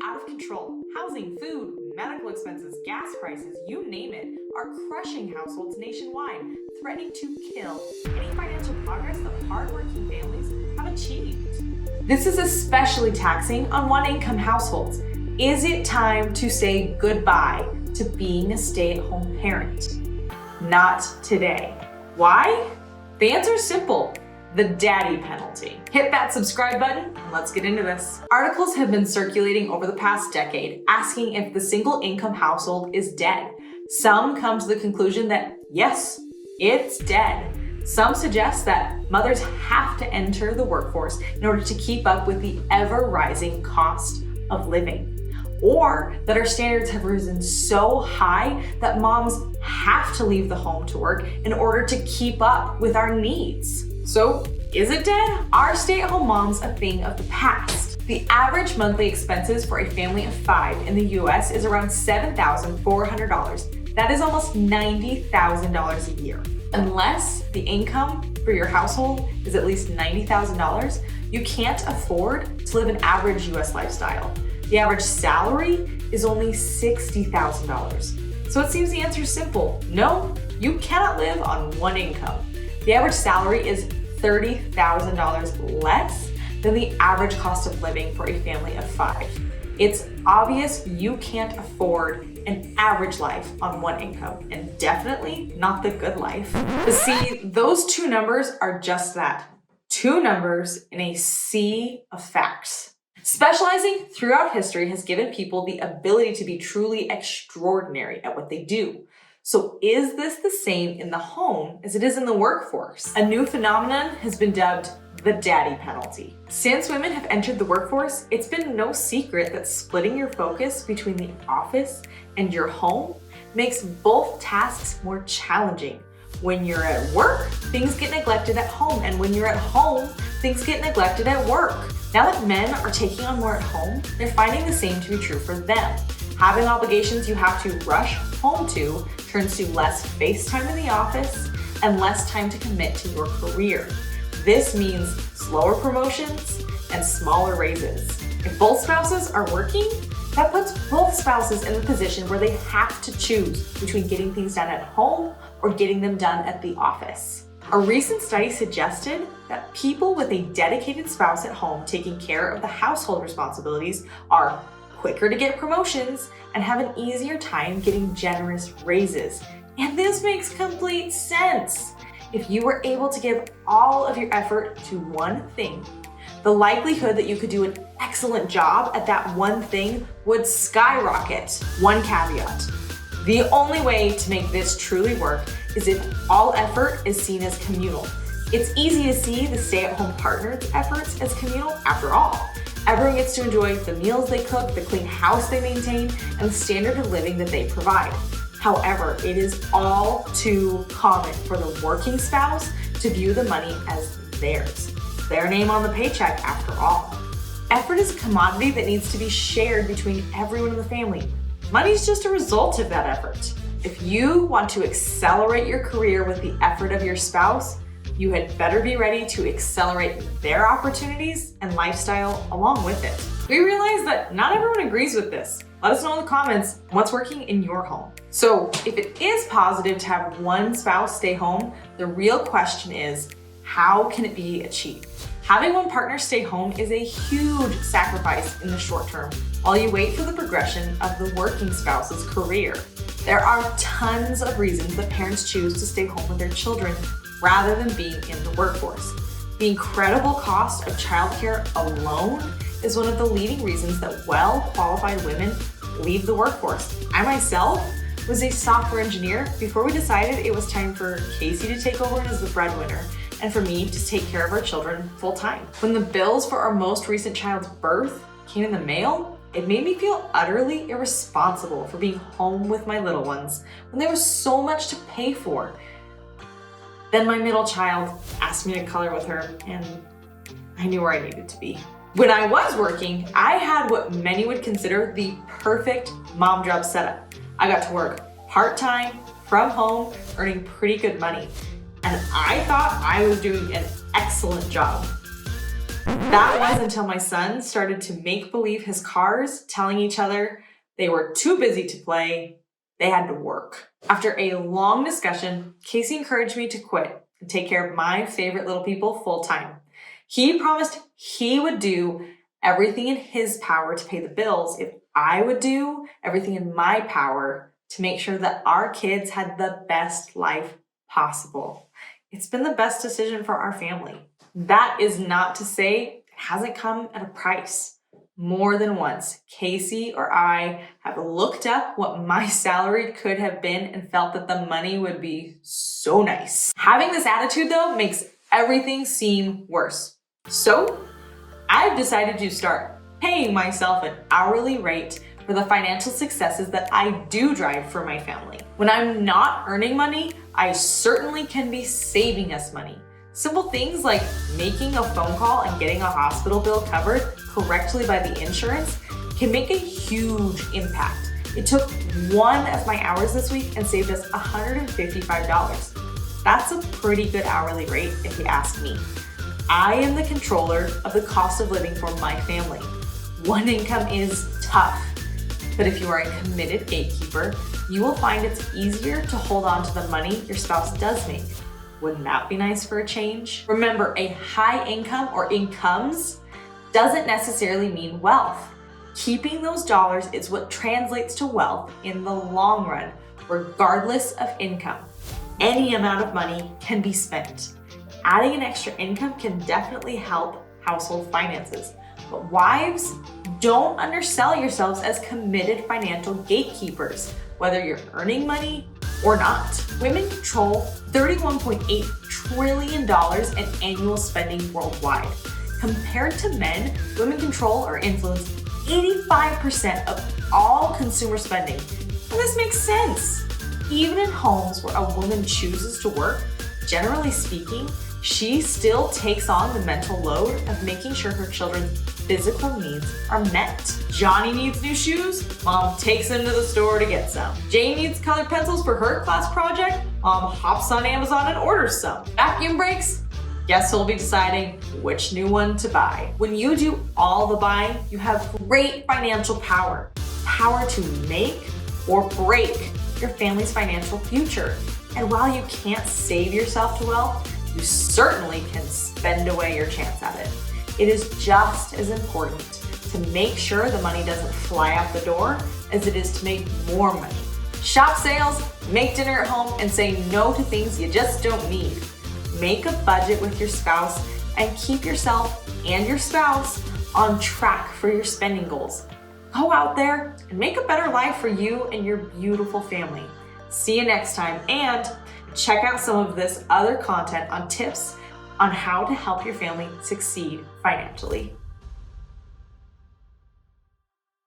out of control. Housing, food, medical expenses, gas prices, you name it, are crushing households nationwide, threatening to kill any financial progress that hardworking families have achieved. This is especially taxing on one-income households. Is it time to say goodbye to being a stay-at-home parent? Not today. Why? The answer is simple. The daddy penalty. Hit that subscribe button and let's get into this. Articles have been circulating over the past decade asking if the single income household is dead. Some come to the conclusion that yes, it's dead. Some suggest that mothers have to enter the workforce in order to keep up with the ever-rising cost of living. Or that our standards have risen so high that moms have to leave the home to work in order to keep up with our needs. So, is it dead? Are stay-at-home moms a thing of the past? The average monthly expenses for a family of 5 in the US is around $7,400. That is almost $90,000 a year. Unless the income for your household is at least $90,000, you can't afford to live an average US lifestyle. The average salary is only $60,000. So it seems the answer is simple. No, you cannot live on one income. The average salary is $30,000 less than the average cost of living for a family of 5. It's obvious you can't afford an average life on one income, and definitely not the good life. But see, those two numbers are just that. Two numbers in a sea of facts. Specializing throughout history has given people the ability to be truly extraordinary at what they do. So is this the same in the home as it is in the workforce? A new phenomenon has been dubbed the daddy penalty. Since women have entered the workforce, it's been no secret that splitting your focus between the office and your home makes both tasks more challenging. When you're at work, things get neglected at home, and when you're at home, things get neglected at work. Now that men are taking on more at home, they're finding the same to be true for them. Having obligations you have to rush home to turns to less face time in the office and less time to commit to your career. This means slower promotions and smaller raises. If both spouses are working, that puts both spouses in the position where they have to choose between getting things done at home or getting them done at the office. A recent study suggested that people with a dedicated spouse at home taking care of the household responsibilities are quicker to get promotions and have an easier time getting generous raises. And this makes complete sense. If you were able to give all of your effort to one thing, the likelihood that you could do an excellent job at that one thing would skyrocket. One caveat: the only way to make this truly work is if all effort is seen as communal. It's easy to see the stay-at-home partner's efforts as communal. After all, everyone gets to enjoy the meals they cook, the clean house they maintain, and the standard of living that they provide. However, it is all too common for the working spouse to view the money as theirs. Their name on the paycheck, after all. Effort is a commodity that needs to be shared between everyone in the family. Money is just a result of that effort. If you want to accelerate your career with the effort of your spouse, you had better be ready to accelerate their opportunities and lifestyle along with it. We realize that not everyone agrees with this. Let us know in the comments what's working in your home. So if it is positive to have one spouse stay home, the real question is, how can it be achieved? Having one partner stay home is a huge sacrifice in the short term while you wait for the progression of the working spouse's career. There are tons of reasons that parents choose to stay home with their children rather than being in the workforce. The incredible cost of childcare alone is one of the leading reasons that well-qualified women leave the workforce. I myself was a software engineer before we decided it was time for Casey to take over as the breadwinner and for me to take care of our children full-time. When the bills for our most recent child's birth came in the mail, it made me feel utterly irresponsible for being home with my little ones when there was so much to pay for. Then my middle child asked me to color with her, and I knew where I needed to be. When I was working, I had what many would consider the perfect mom job setup. I got to work part-time, from home, earning pretty good money. And I thought I was doing an excellent job. That was until my son started to make believe his cars, telling each other they were too busy to play, they had to work. After a long discussion, Casey encouraged me to quit and take care of my favorite little people full time. He promised he would do everything in his power to pay the bills if I would do everything in my power to make sure that our kids had the best life possible. It's been the best decision for our family. That is not to say it hasn't come at a price. More than once, Casey or I have looked up what my salary could have been and felt that the money would be so nice. Having this attitude, though, makes everything seem worse. So, I've decided to start paying myself an hourly rate for the financial successes that I do drive for my family. When I'm not earning money, I certainly can be saving us money. Simple things like making a phone call and getting a hospital bill covered correctly by the insurance can make a huge impact. It took one of my hours this week and saved us $155. That's a pretty good hourly rate if you ask me. I am the controller of the cost of living for my family. One income is tough, but if you are a committed gatekeeper, you will find it's easier to hold on to the money your spouse does make. Wouldn't that be nice for a change? Remember, a high income or incomes doesn't necessarily mean wealth. Keeping those dollars is what translates to wealth in the long run, regardless of income. Any amount of money can be spent. Adding an extra income can definitely help household finances. But wives, don't undersell yourselves as committed financial gatekeepers, whether you're earning money or not. Women control $31.8 trillion in annual spending worldwide. Compared to men, women control or influence 85% of all consumer spending. And this makes sense. Even in homes where a woman chooses to work, generally speaking, she still takes on the mental load of making sure her children's physical needs are met. Johnny needs new shoes, mom takes him to the store to get some. Jane needs colored pencils for her class project, mom hops on Amazon and orders some. Vacuum breaks, guess who'll be deciding which new one to buy. When you do all the buying, you have great financial power. Power to make or break your family's financial future. And while you can't save yourself to wealth, you certainly can spend away your chance at it. It is just as important to make sure the money doesn't fly out the door as it is to make more money. Shop sales, make dinner at home, and say no to things you just don't need. Make a budget with your spouse and keep yourself and your spouse on track for your spending goals. Go out there and make a better life for you and your beautiful family. See you next time, and check out some of this other content on tips on how to help your family succeed financially.